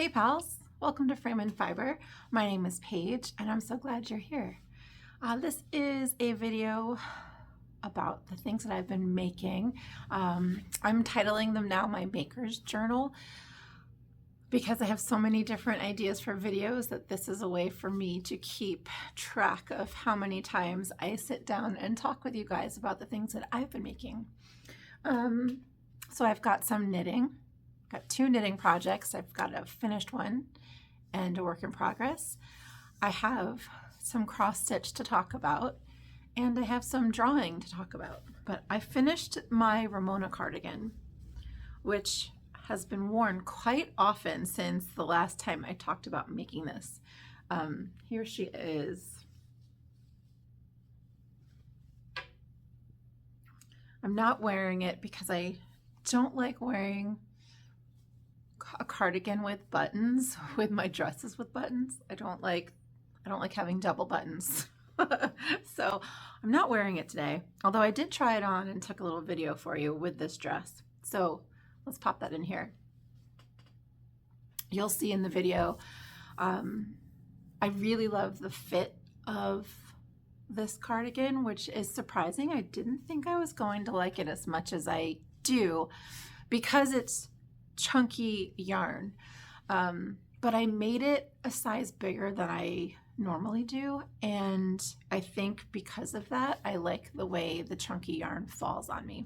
Hey pals, welcome to Frame and Fiber. My name is Paige and I'm so glad you're here. This is a video about the things that I've been making. I'm titling them now my Maker's Journal because I have so many different ideas for videos that this is a way for me to keep track of how many times I sit down and talk with you guys about the things that I've been making. So I've got some knitting. Got two knitting projects. I've got a finished one and a work in progress. I have some cross stitch to talk about and I have some drawing to talk about. But I finished my Ramona cardigan, which has been worn quite often since the last time I talked about making this. Here she is. I'm not wearing it because I don't like wearing a cardigan with buttons with my dresses with buttons. I don't like having double buttons. So I'm not wearing it today, although I did try it on and took a little video for you with this dress. So let's pop that in here. You'll see in the video, I really love the fit of this cardigan, which is surprising. I didn't think I was going to like it as much as I do because it's chunky yarn, but I made it a size bigger than I normally do, and I think because of that I like the way the chunky yarn falls on me.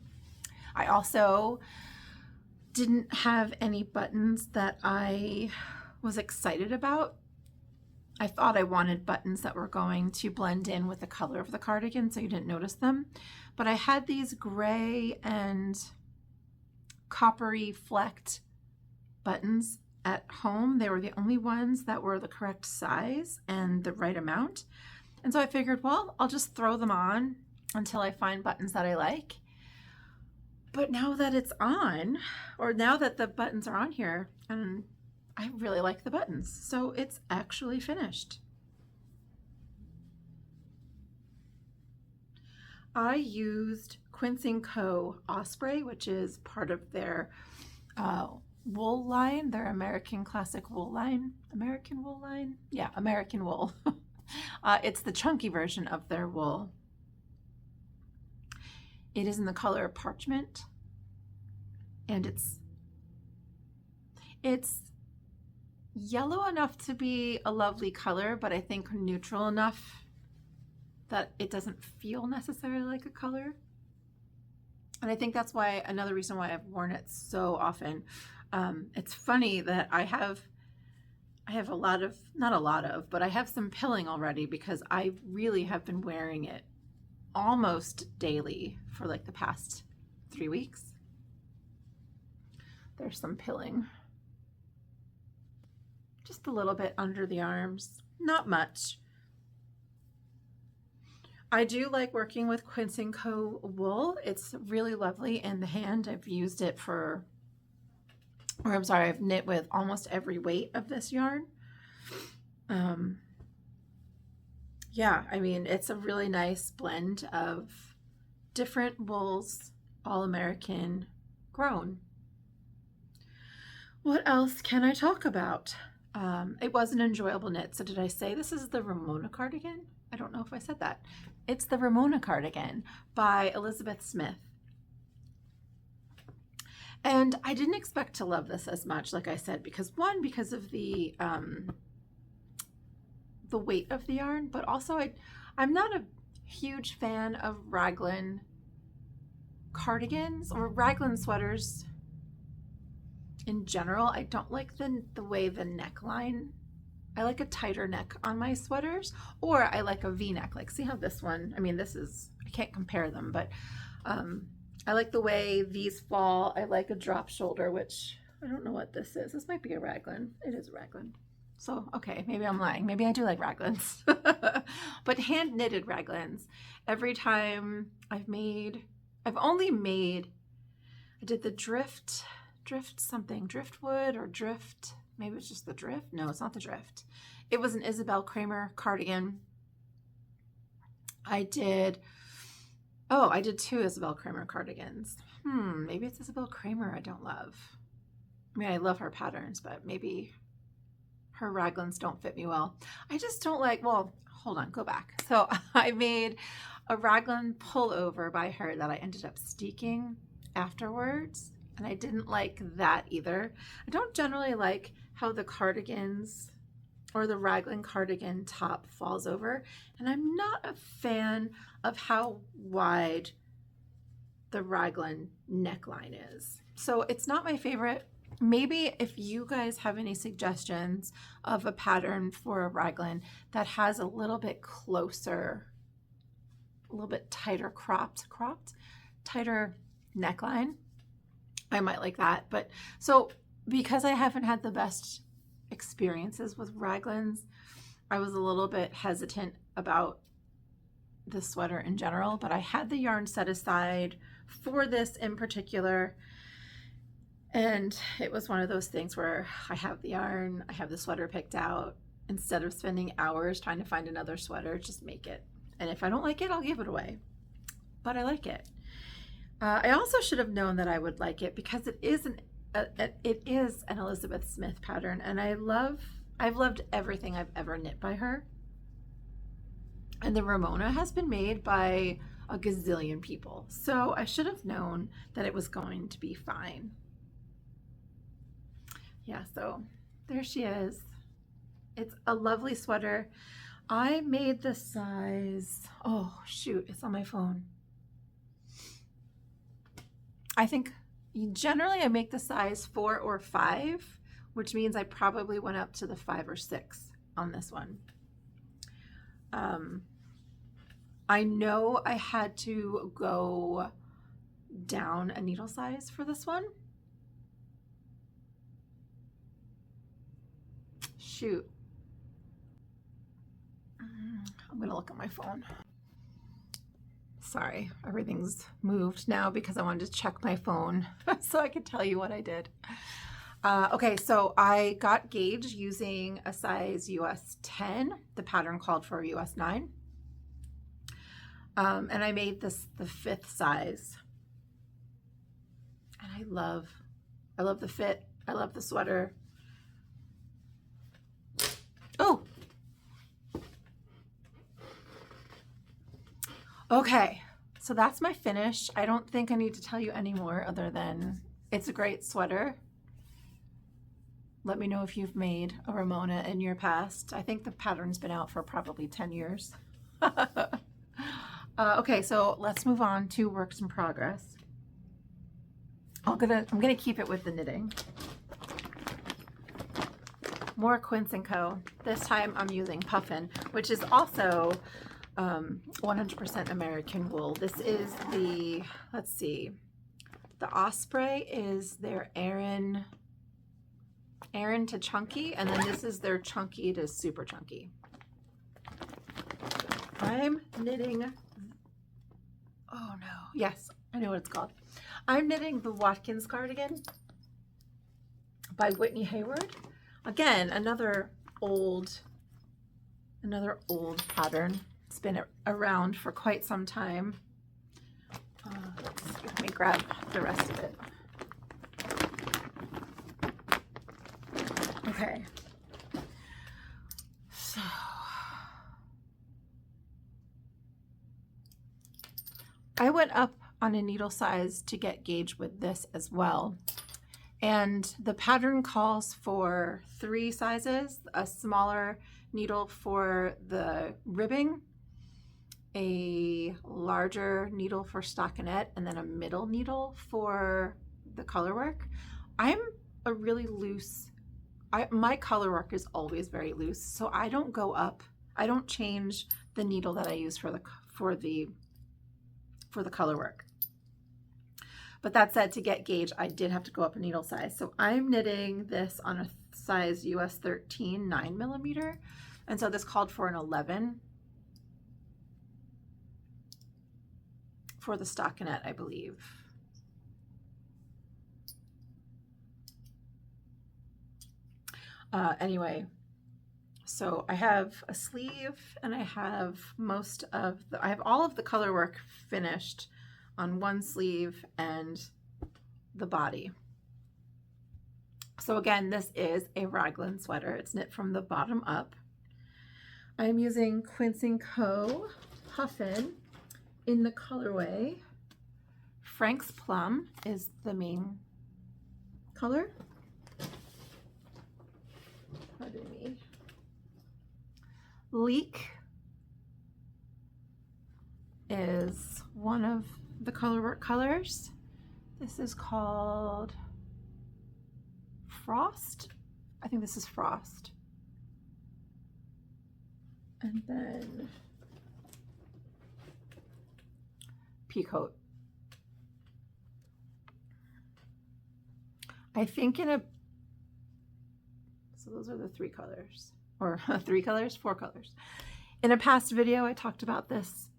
I also didn't have any buttons that I was excited about. I thought I wanted buttons that were going to blend in with the color of the cardigan so you didn't notice them, but I had these gray and coppery flecked buttons at home. They were the only ones that were the correct size and the right amount. And so I figured, well, I'll just throw them on until I find buttons that I like. But now that it's on, or now that the buttons are on here, and I really like the buttons. So it's actually finished. I used Quince & Co. Osprey, which is part of their wool line, their American Classic wool line. American wool line? Yeah, American wool. It's the chunky version of their wool. It is in the color parchment, and it's yellow enough to be a lovely color, but I think neutral enough that it doesn't feel necessarily like a color. And I think that's why, another reason why I've worn it so often. It's funny that I have a lot of, not a lot of, but I have some pilling already because I really have been wearing it almost daily for like the past 3 weeks. There's some pilling. Just a little bit under the arms, not much. I do like working with Quince & Co. wool. It's really lovely in the hand. I've used it for, or I'm sorry, I've knit with almost every weight of this yarn. Yeah, I mean, it's a really nice blend of different wools, all American grown. What else can I talk about? It was an enjoyable knit. So did I say this is the Ramona cardigan? I don't know if I said that. It's the Ramona cardigan by Elizabeth Smith. And I didn't expect to love this as much, like I said, because one, because of the weight of the yarn, but also I'm not a huge fan of raglan cardigans or raglan sweaters in general. I don't like the way the neckline. I like a tighter neck on my sweaters, or I like a V-neck. Like, see how this one, I mean, this is, I can't compare them, but I like the way these fall. I like a drop shoulder, which I don't know what this is. This might be a raglan. It is a raglan. So, okay, maybe I'm lying. Maybe I do like raglans. But hand knitted raglans. Every time I've only made, I did the driftwood or drift. Maybe it's just the drift. No, it's not the drift. It was an Isabel Kramer cardigan. I did two Isabel Kramer cardigans. Maybe it's Isabel Kramer I don't love. I mean, I love her patterns, but maybe her raglans don't fit me well. I just don't like, well, hold on, go back. So I made a raglan pullover by her that I ended up steeking afterwards, and I didn't like that either. I don't generally like how the cardigans or the raglan cardigan top falls over, and I'm not a fan of how wide the raglan neckline is. So it's not my favorite. Maybe if you guys have any suggestions of a pattern for a raglan that has a little bit closer, a little bit tighter tighter neckline, I might like that. But so because I haven't had the best experiences with raglans, I was a little bit hesitant about the sweater in general, but I had the yarn set aside for this in particular. And it was one of those things where I have the yarn, I have the sweater picked out. Instead of spending hours trying to find another sweater, just make it. And if I don't like it, I'll give it away. But I like it. I also should have known that I would like it because it is an Elizabeth Smith pattern, and I've loved everything I've ever knit by her. And the Ramona has been made by a gazillion people, so I should have known that it was going to be fine. Yeah, so there she is. It's a lovely sweater. I made the size, oh shoot, it's on my phone. I think generally I make the size 4 or 5, which means I probably went up to the 5 or 6 on this one. I know I had to go down a needle size for this one. Shoot. I'm gonna look at my phone. Sorry, everything's moved now because I wanted to check my phone so I could tell you what I did. Okay, so I got gauge using a size US 10. The pattern called for US 9. And I made this the 5th size. And I love the fit. I love the sweater. Oh! Okay, so that's my finish. I don't think I need to tell you any more other than it's a great sweater. Let me know if you've made a Ramona in your past. I think the pattern's been out for probably 10 years. Okay, so let's move on to works in progress. I'm gonna keep it with the knitting. More Quince & Co. This time I'm using Puffin, which is also 100% American wool. This is the, let's see, the Osprey is their Aran to chunky, and then this is their chunky to super chunky. I'm knitting, oh no, yes, I know what it's called. I'm knitting the Watkins cardigan by Whitney Hayward. Again, another old pattern. It's been around for quite some time. Let me grab the rest of it. Okay. So I went up on a needle size to get gauge with this as well. And the pattern calls for 3 sizes, a smaller needle for the ribbing, a larger needle for stockinette, and then a middle needle for the color work. I'm a really loose, my color work is always very loose, so I don't go up, I don't change the needle that I use for the color work. But that said, to get gauge, I did have to go up a needle size. So I'm knitting this on a size US 13 9mm. And so this called for an 11 for the stockinette, I believe. Anyway, so I have a sleeve and I have I have all of the color work finished on one sleeve and the body. So again, this is a raglan sweater. It's knit from the bottom up. I'm using Quince & Co. Puffin in the colorway. Frank's Plum is the main color. Pardon me. Leek is one of the colorwork colors. This is called Frost. I think this is Frost. And then Peacoat. I think so those are the three colors, or four colors. In a past video, I talked about this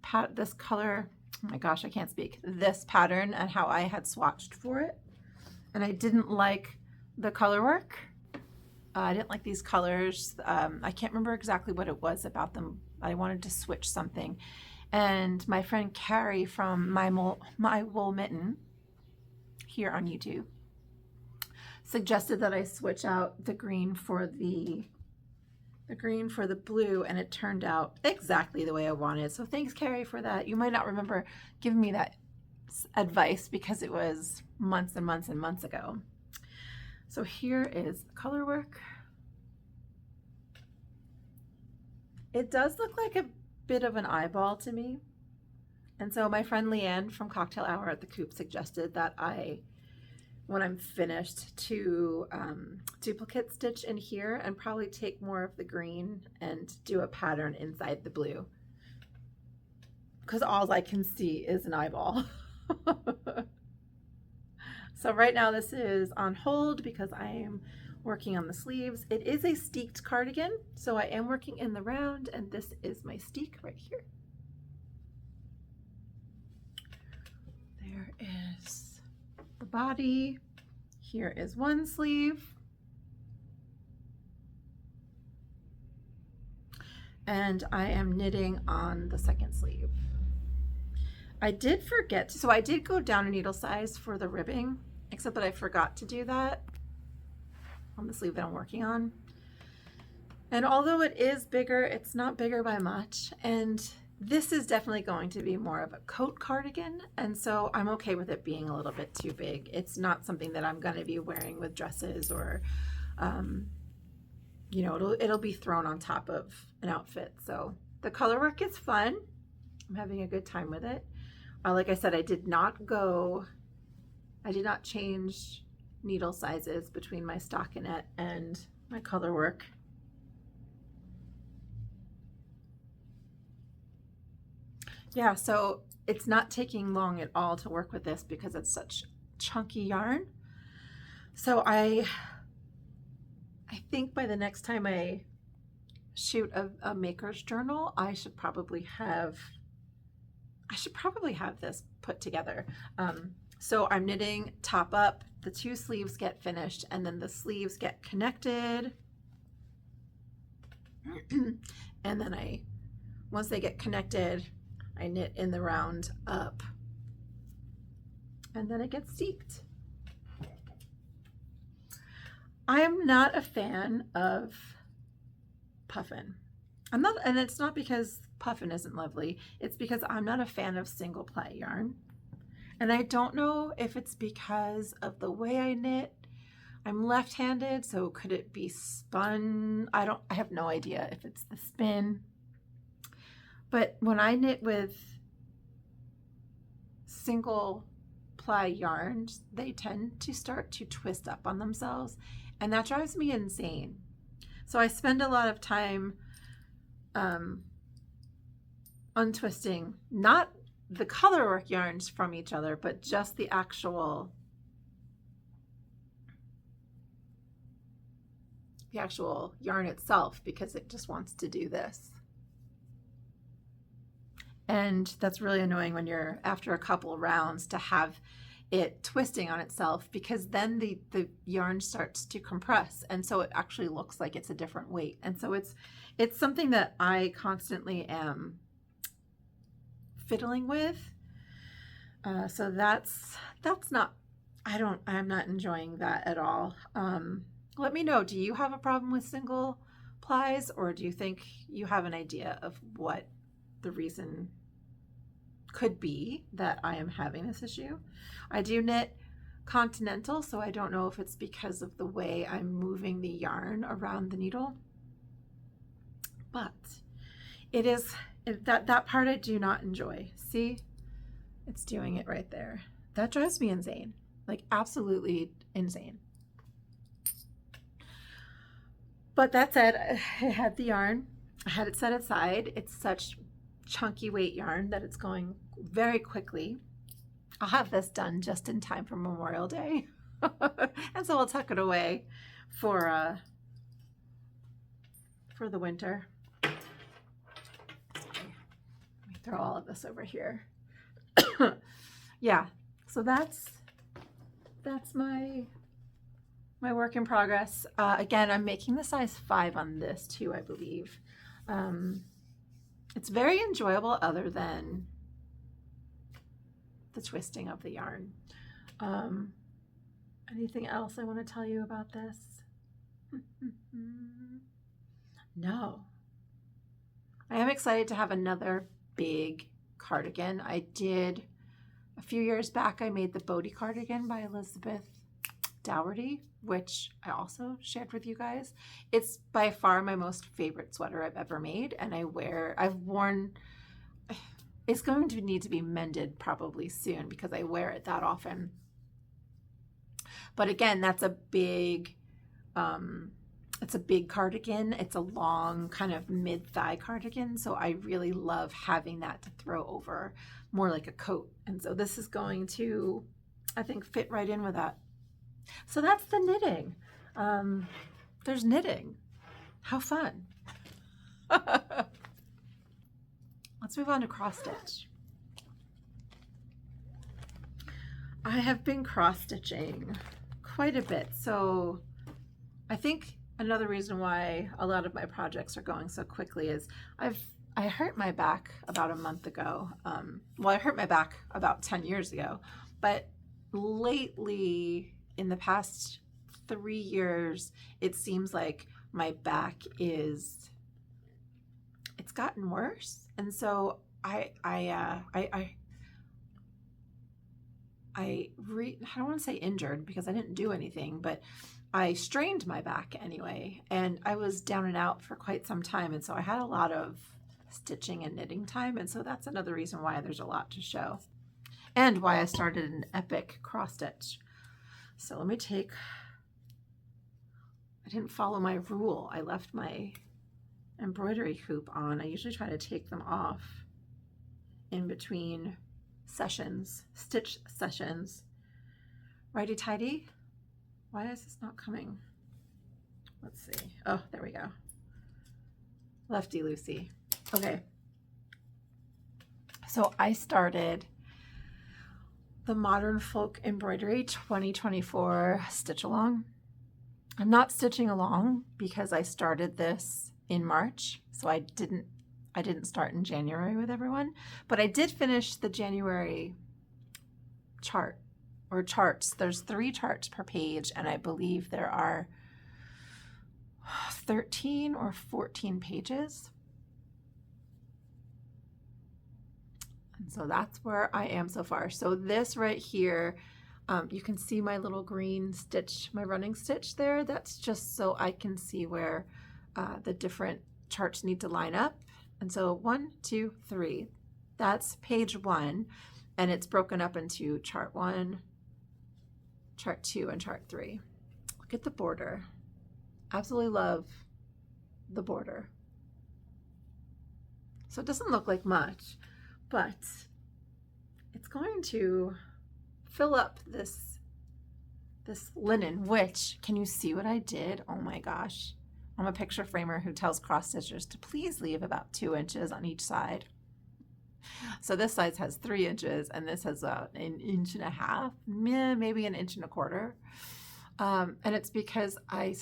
color. Oh my gosh, I can't speak. This pattern and how I had swatched for it. And I didn't like the color work. I didn't like these colors. I can't remember exactly what it was about them. I wanted to switch something. And my friend Carrie from My Wool Mitten here on YouTube suggested that I switch out the green for the blue, and it turned out exactly the way I wanted. So thanks, Carrie, for that. You might not remember giving me that advice because it was months and months and months ago. So here is the color work. It does look like a bit of an eyeball to me. And so my friend Leanne from Cocktail Hour at the Coop suggested that when I'm finished, to duplicate stitch in here and probably take more of the green and do a pattern inside the blue, because all I can see is an eyeball. So right now this is on hold because I am working on the sleeves. It is a steeked cardigan, so I am working in the round, and this is my steek right here. There is the body. Here is one sleeve. And I am knitting on the second sleeve. I did forget, so I did go down a needle size for the ribbing, except that I forgot to do that on the sleeve that I'm working on. And although it is bigger, it's not bigger by much. And this is definitely going to be more of a coat cardigan, and so I'm okay with it being a little bit too big. It's not something that I'm going to be wearing with dresses or, you know, it'll be thrown on top of an outfit. So the color work is fun. I'm having a good time with it. Like I said, I did not change needle sizes between my stockinette and my color work. Yeah, so it's not taking long at all to work with this because it's such chunky yarn. So I think by the next time I shoot a maker's journal, I should probably have this put together. So I'm knitting top up, the two sleeves get finished, and then the sleeves get connected. And then once they get connected, I knit in the round up, and then it gets steeked. I am not a fan of puffin. I'm not, and it's not because puffin isn't lovely. It's because I'm not a fan of single ply yarn. And I don't know if it's because of the way I knit. I'm left-handed, so could it be spun? I have no idea if it's the spin. But when I knit with single ply yarns, they tend to start to twist up on themselves, and that drives me insane. So I spend a lot of time untwisting, not the colorwork yarns from each other, but just the actual yarn itself, because it just wants to do this. And that's really annoying when you're after a couple rounds to have it twisting on itself, because then the yarn starts to compress, and so it actually looks like it's a different weight. And so it's something that I constantly am fiddling with. So that's not, I'm not enjoying that at all. Let me know, do you have a problem with single plies, or do you think you have an idea of what the reason could be that I am having this issue? I do knit continental, so I don't know if it's because of the way I'm moving the yarn around the needle, but that part I do not enjoy. See, it's doing it right there. That drives me insane, like absolutely insane. But that said, I had the yarn, I had it set aside. It's such chunky weight yarn that it's going very quickly. I'll have this done just in time for Memorial Day. And so I'll tuck it away for the winter. Let me throw all of this over here. Yeah, so that's my work in progress. Again, I'm making the size 5 on this too, I believe. It's very enjoyable other than the twisting of the yarn. Anything else I want to tell you about this? No. I am excited to have another big cardigan. I did a few years back, I made the Bodhi cardigan by Elizabeth Dougherty, which I also shared with you guys. It's by far my most favorite sweater I've ever made, and I've worn, it's going to need to be mended probably soon because I wear it that often. But again, that's a big, it's a big cardigan. It's a long kind of mid-thigh cardigan. So I really love having that to throw over more like a coat. And so this is going to, I think, fit right in with that. So that's the knitting. There's knitting. How fun. Let's move on to cross stitch. I have been cross stitching quite a bit. So I think another reason why a lot of my projects are going so quickly is I hurt my back about a month ago. Well, I hurt my back about 10 years ago, but lately in the past 3 years, it seems like my back it's gotten worse. And so I don't want to say injured because I didn't do anything, but I strained my back anyway, and I was down and out for quite some time. And so I had a lot of stitching and knitting time. And so that's another reason why there's a lot to show and why I started an epic cross stitch. So let me I didn't follow my rule. I left my embroidery hoop on. I usually try to take them off in between sessions, stitch sessions. Righty tighty. Why is this not coming? Let's see. Oh, there we go. Lefty loosey. Okay. So I started the Modern Folk Embroidery 2024 stitch along. I'm not stitching along because I started this in March, so I didn't start in January with everyone, but I did finish the January chart or charts. There's 3 charts per page, and I believe there are 13 or 14 pages. And so that's where I am so far. So this right here, you can see my little green stitch, my running stitch there. That's just so I can see where the different charts need to line up. And so 1, 2, 3, that's page 1, and it's broken up into chart 1, chart 2, and chart 3. Look at the border. Absolutely love the border. So it doesn't look like much, but it's going to fill up this linen, which, can you see what I did? Oh my gosh. I'm a picture framer who tells cross stitchers to please leave about 2 inches on each side. So this size has 3 inches, and this has an 1.5 inches, maybe 1.25 inches. And it's because I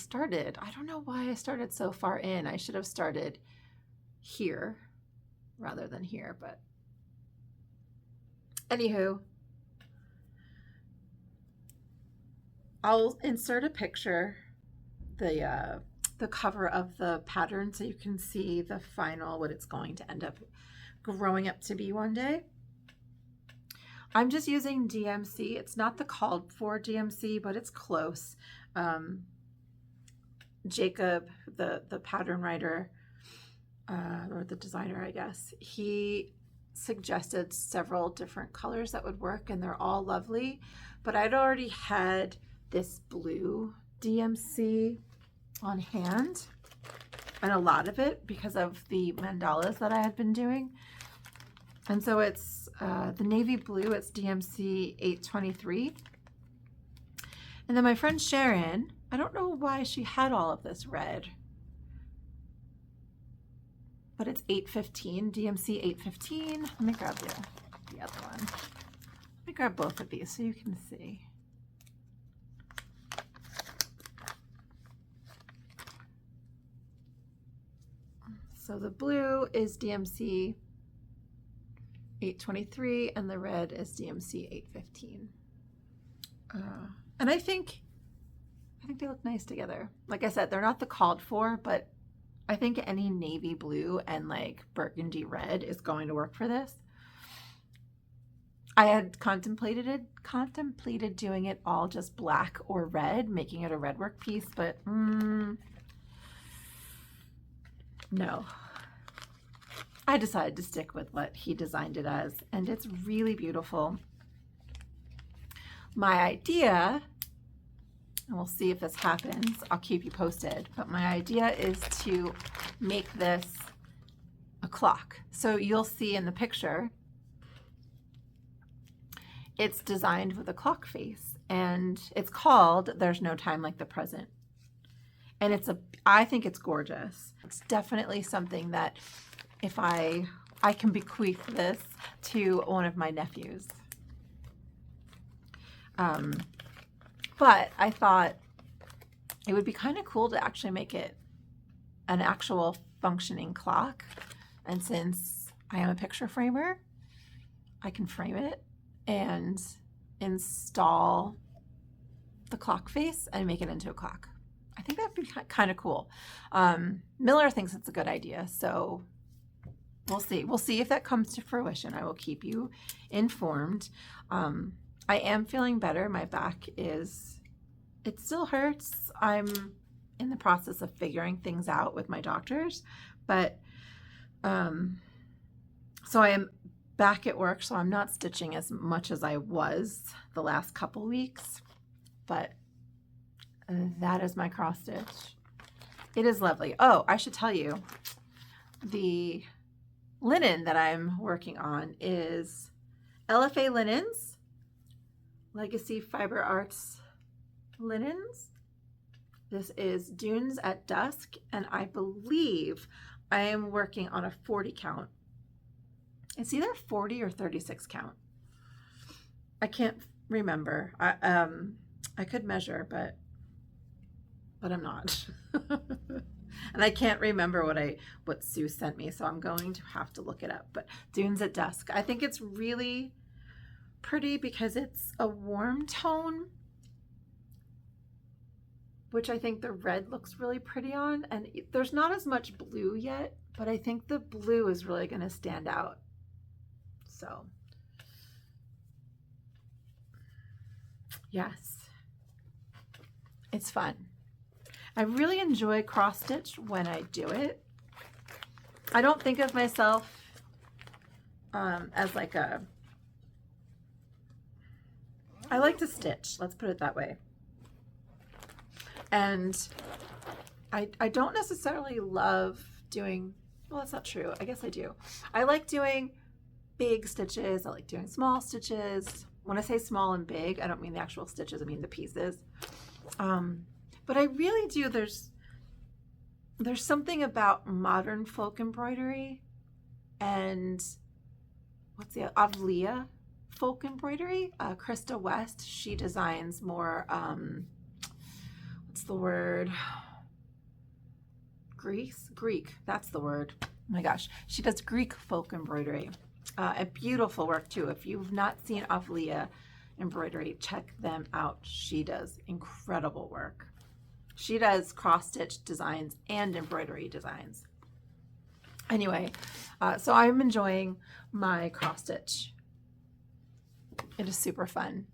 don't know why I started so far in. I should have started here rather than here, but anywho, I'll insert a picture the cover of the pattern so you can see the final, what it's going to end up growing up to be one day. I'm just using DMC. It's not the called for DMC, but it's close. Jacob, the pattern writer, or the designer, I guess, he suggested several different colors that would work, and they're all lovely. But I'd already had this blue DMC on hand, and a lot of it because of the mandalas that I had been doing. And so it's the navy blue, it's DMC 823. And then my friend Sharon, I don't know why she had all of this red, but it's 815, DMC 815. Let me grab the other one. Let me grab both of these so you can see. So the blue is DMC 823 and the red is DMC 815. And I think they look nice together. Like I said, they're not the called for, but I think any navy blue and like burgundy red is going to work for this. I had contemplated doing it all just black or red, making it a red work piece, but no. I decided to stick with what he designed it as, and it's really beautiful. My idea, and we'll see if this happens, I'll keep you posted, but my idea is to make this a clock. So you'll see in the picture, it's designed with a clock face, and it's called There's No Time Like the Present. And I think it's gorgeous. It's definitely something that if I can bequeath this to one of my nephews. But I thought it would be kind of cool to actually make it an actual functioning clock. And since I am a picture framer, I can frame it and install the clock face and make it into a clock. I think that'd be kind of cool. Miller thinks it's a good idea, so we'll see. We'll see if that comes to fruition. I will keep you informed. I am feeling better. My back it still hurts. I'm in the process of figuring things out with my doctors, but so I am back at work, so I'm not stitching as much as I was the last couple weeks, but that is my cross stitch. It is lovely. Oh, I should tell you, the linen that I'm working on is LFA Linens, Legacy Fiber Arts linens. This is Dunes at Dusk, and I believe I am working on a 40 count. It's either 40 or 36 count. I can't remember. I could measure, but I'm not. And I can't remember what Sue sent me, so I'm going to have to look it up. But Dunes at Dusk, I think it's really pretty because it's a warm tone, which I think the red looks really pretty on. And there's not as much blue yet, but I think the blue is really going to stand out. So, yes, it's fun. I really enjoy cross stitch when I do it. I don't think of myself as like I like to stitch, let's put it that way. And I don't necessarily love doing, well, that's not true. I guess I do. I like doing big stitches. I like doing small stitches. When I say small and big, I don't mean the actual stitches, I mean the pieces. But I really do, there's something about modern folk embroidery and what's the Avlia folk embroidery. Krista West, she designs more, what's the word? Greek, that's the word. Oh my gosh, she does Greek folk embroidery. A beautiful work too. If you've not seen Avlia embroidery, check them out. She does incredible work. She does cross stitch designs and embroidery designs. Anyway, so I'm enjoying my cross stitch. It is super fun.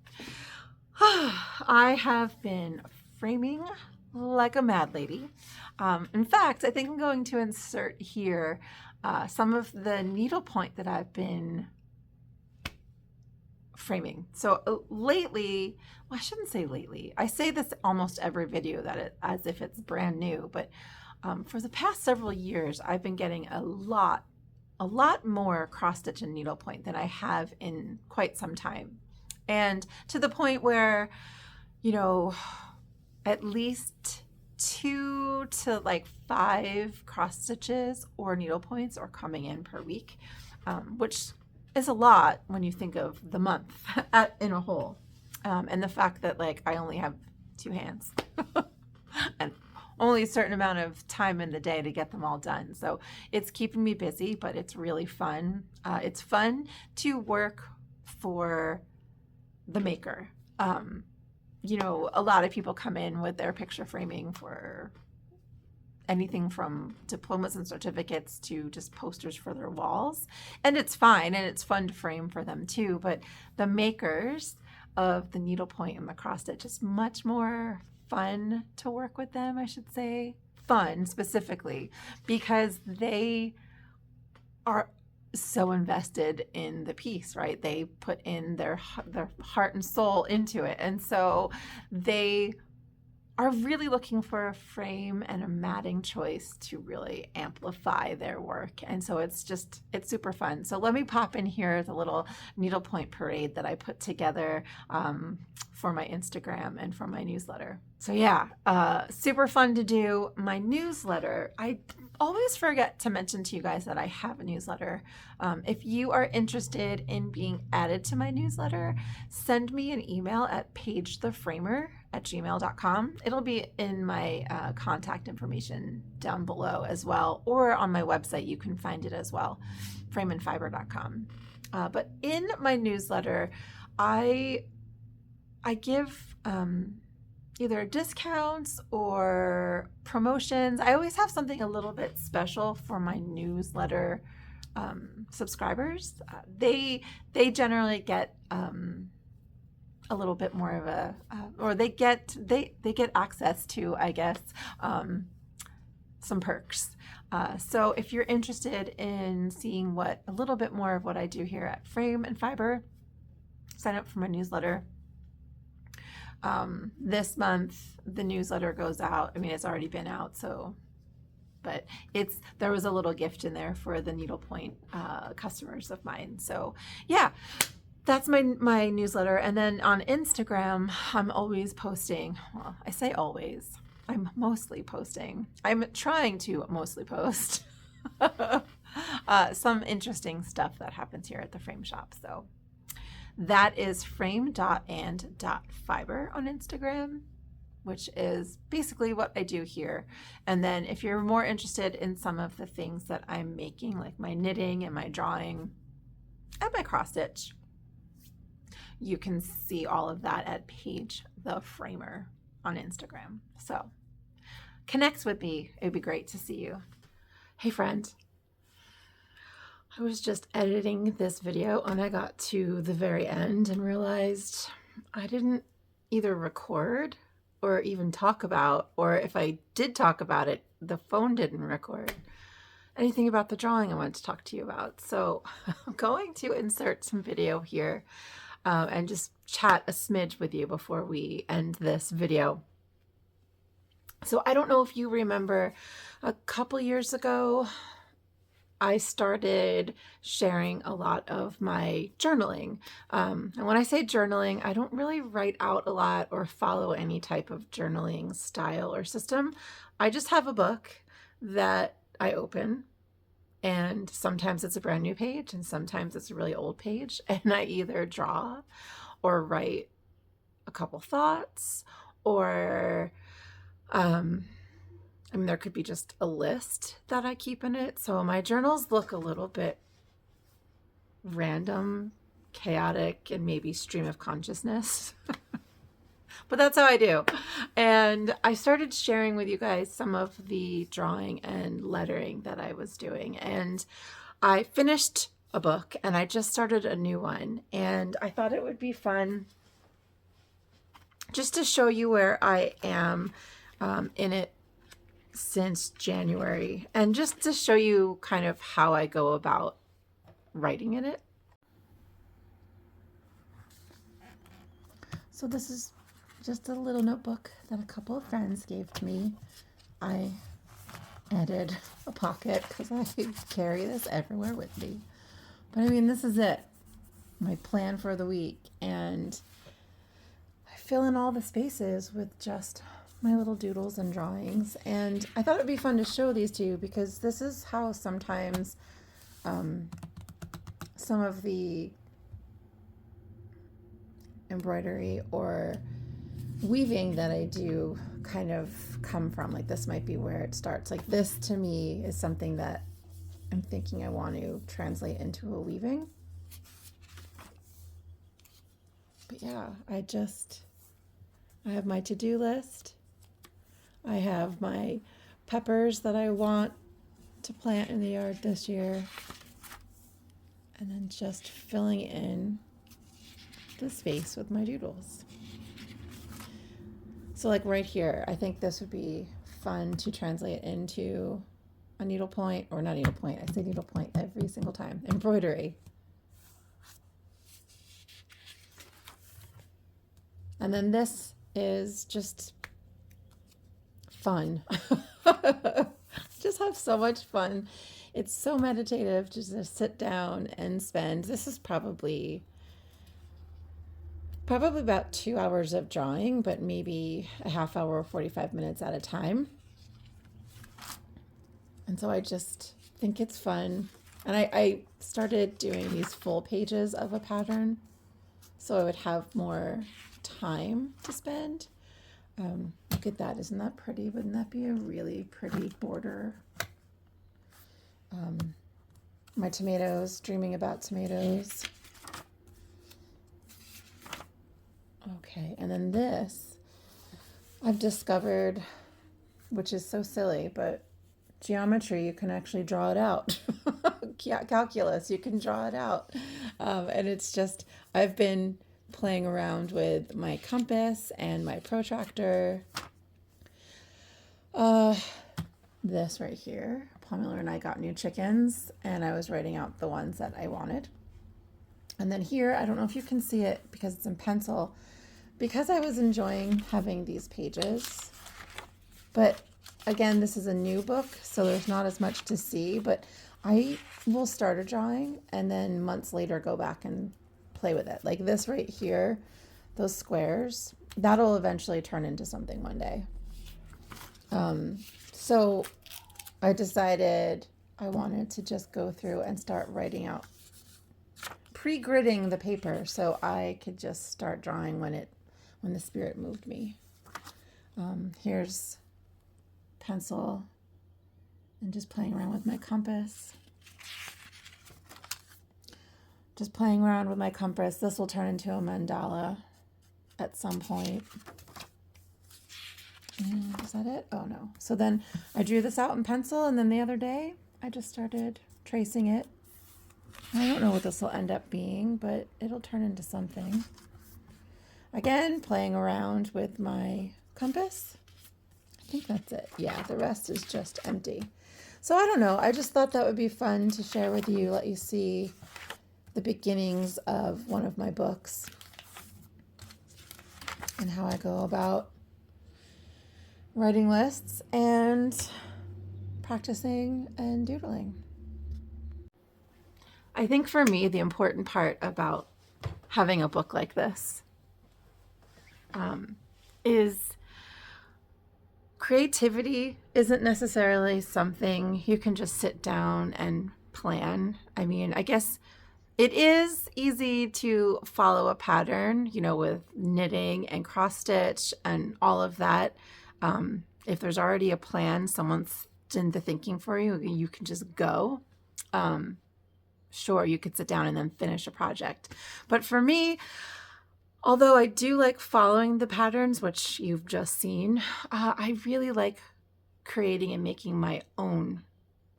I have been framing like a mad lady. In fact, I think I'm going to insert here some of the needlepoint that I've been framing. So lately, well, I shouldn't say lately. I say this almost every video as if it's brand new, but for the past several years, I've been getting a lot more cross stitch and needlepoint than I have in quite some time. And to the point where, you know, at least 2 to like 5 cross stitches or needle points are coming in per week, which is a lot when you think of the month in a whole. And the fact that like I only have 2 hands and only a certain amount of time in the day to get them all done. So it's keeping me busy, but it's really fun. It's fun to work for the maker. You know, a lot of people come in with their picture framing for anything from diplomas and certificates to just posters for their walls. And it's fine, and it's fun to frame for them too. But the makers of the needlepoint and the cross stitch is much more fun to work with them, I should say. Fun specifically because they are so invested in the piece, right? They put in their heart and soul into it. And so they are really looking for a frame and a matting choice to really amplify their work. And so it's super fun. So let me pop in here the little needlepoint parade that I put together for my Instagram and for my newsletter. So yeah, super fun to do. My newsletter, I always forget to mention to you guys that I have a newsletter. If you are interested in being added to my newsletter, send me an email at pagetheframer@gmail.com. It'll be in my contact information down below as well, or on my website you can find it as well, frameandfiber.com. But in my newsletter, I give either discounts or promotions. I always have something a little bit special for my newsletter subscribers. They generally get a little bit more of a, or they get access to, I guess, some perks. So if you're interested in seeing a little bit more of what I do here at Frame and Fiber, sign up for my newsletter. This month the newsletter goes out. I mean, it's already been out, but there was a little gift in there for the needlepoint customers of mine. So yeah, that's my newsletter. And then on Instagram, I'm always posting. Well, I say always. I'm mostly posting. I'm trying to mostly post some interesting stuff that happens here at the Frame Shop. So that is frame.and.fiber on Instagram, which is basically what I do here. And then if you're more interested in some of the things that I'm making, like my knitting and my drawing and my cross stitch, you can see all of that at Paige the Framer on Instagram. So connect with me. It'd be great to see you. Hey friend, I was just editing this video and I got to the very end and realized I didn't either record or even talk about, or if I did talk about it, the phone didn't record anything about the drawing I wanted to talk to you about. So I'm going to insert some video here and just chat a smidge with you before we end this video. So I don't know if you remember, a couple years ago, I started sharing a lot of my journaling. And when I say journaling, I don't really write out a lot or follow any type of journaling style or system. I just have a book that I open, and sometimes it's a brand new page and sometimes it's a really old page, and I either draw or write a couple thoughts, or I mean, there could be just a list that I keep in it. So my journals look a little bit random, chaotic, and maybe stream of consciousness. but that's how I do. And I started sharing with you guys some of the drawing and lettering that I was doing. And I finished a book and I just started a new one. And I thought it would be fun just to show you where I am in it since January, and just to show you kind of how I go about writing in it. So this is just a little notebook that a couple of friends gave to me. I added a pocket because I carry this everywhere with me. But I mean, this is it, my plan for the week. And I fill in all the spaces with just my little doodles and drawings. And I thought it'd be fun to show these to you because this is how sometimes some of the embroidery or weaving that I do kind of come from. Like this might be where it starts. Like this to me is something that I'm thinking I want to translate into a weaving. But yeah, I have my to-do list. I have my peppers that I want to plant in the yard this year. And then just filling in the space with my doodles. So like right here, I think this would be fun to translate into a needlepoint, or not needlepoint, I say needlepoint every single time, embroidery. And then this is just fun. Just have so much fun. It's so meditative to just sit down and spend. This is probably about 2 hours of drawing, but maybe a half hour or 45 minutes at a time. And so I just think it's fun. And I started doing these full pages of a pattern so I would have more time to spend. Look at that. Isn't that pretty? Wouldn't that be a really pretty border? My tomatoes, dreaming about tomatoes. Okay, and then this, I've discovered, which is so silly, but geometry, you can actually draw it out. Calculus, you can draw it out. And it's just, I've been playing around with my compass and my protractor. This right here, Pomula and I got new chickens, and I was writing out the ones that I wanted. And then here, I don't know if you can see it because it's in pencil, because I was enjoying having these pages. But again, this is a new book, so there's not as much to see, but I will start a drawing and then months later go back and play with it. Like this right here, those squares, that'll eventually turn into something one day. So I decided I wanted to just go through and start writing out, pre-gridding the paper so I could just start drawing when the spirit moved me. Here's pencil and just playing around with my compass. Just playing around with my compass. This will turn into a mandala at some point. And is that it? Oh no. So then I drew this out in pencil, and then the other day I just started tracing it. I don't know what this will end up being, but it'll turn into something. Again, playing around with my compass. I think that's it. Yeah, the rest is just empty. So I don't know. I just thought that would be fun to share with you, let you see the beginnings of one of my books and how I go about writing lists and practicing and doodling. I think for me, the important part about having a book like this is creativity isn't necessarily something you can just sit down and plan. I mean, I guess it is easy to follow a pattern, with knitting and cross stitch and all of that. If there's already a plan, someone's done the thinking for you, you can just go. Sure, you could sit down and then finish a project. But for me, Although I do like following the patterns, which you've just seen, I really like creating and making my own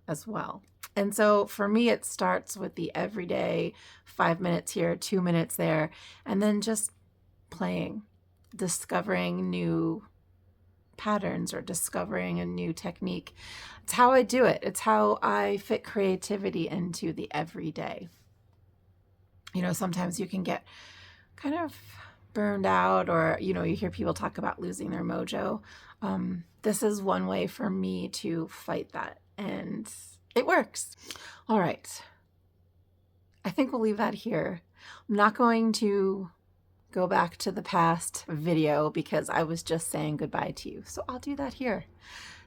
as well. And so for me, it starts with the everyday 5 minutes here, 2 minutes there, and then just playing, discovering new patterns or discovering a new technique. It's how I do it. It's how I fit creativity into the everyday. You know, sometimes you can get kind of burned out, or, you know, you hear people talk about losing their mojo. This is one way for me to fight that, and it works. All right. I think we'll leave that here. I'm not going to go back to the past video because I was just saying goodbye to you. So I'll do that here.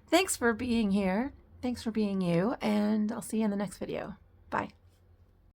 Thanks for being here. Thanks for being you, and I'll see you in the next video. Bye.